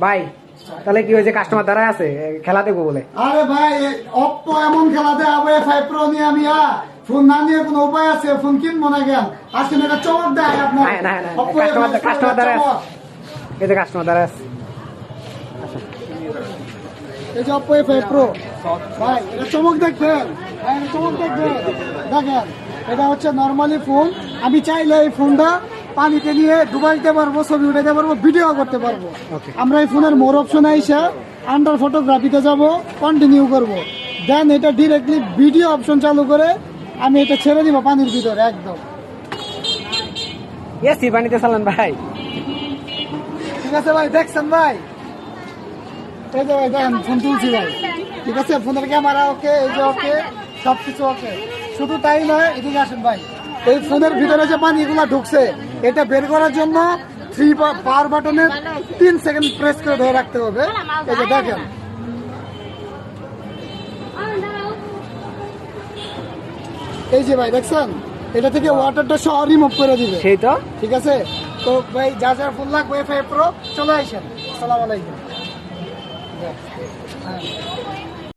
ভাই তাহলে কি হয়েছে, কাস্টমার দ্বারা আছে খেলা দেখবো বলে? আরে ভাই অপ্পো এমন খেলা দেয়, আবার A5 Pro নিয়ে আমি ফোন না নিয়ে কোনো উপায় আছে? ফোন কিনবো না কেন? আজকে একটা চমক দেয় আপনার। অপ্পো কাস্টমার দ্বারা এই যে কাস্টমার দ্বারা আছে। এই যে অপ্পো A5 Pro ভাই, এটা চমক দেখবেন, চমক দেখবেন। দেখেন এটা হচ্ছে নর্মালি ফোন, আমি চাইলে এই ফোনটা পানিতে নিয়ে ডুবাই দিতে পারবো, ছবি উঠাতে পারবো, ভিডিও করতে পারবো। আমরা এই ফোনের মোর অপশন আইসা আন্ডার ফটোগ্রাফিতে যাব, কন্টিনিউ করব, দেন এটা ডিরেক্টলি ভিডিও অপশন চালু করে আমি এটা ছেড়ে দিব পানির ভিতরে একদম। এসি পানিতে চালান ভাই? ঠিক আছে ভাই, দেখছেন ভাই? এই যে ভাই দেখেন ফোন তুলছি ভাই, ঠিক আছে, ফোনের ক্যামেরা ওকে, এই যে ওকে, সবকিছু ওকে। শুধু তাই নয়, এদিকে আসেন ভাই, এই ফোনের ভিতরে যে পানিগুলো ঢুকছে এটা বের করার জন্য 3 পাওয়ার বাটনে 3 সেকেন্ড প্রেস করে ধরে রাখতে হবে। এই যে দেখেন, এই যে ভাই দেখছেন, এটা থেকে ওয়াটারটা সহ রিমুভ করে দিবে। সেই তো, ঠিক আছে। তো ভাই যা যা ফোন লাগবে A5 Pro চলে আসেন। আসসালামু আলাইকুম।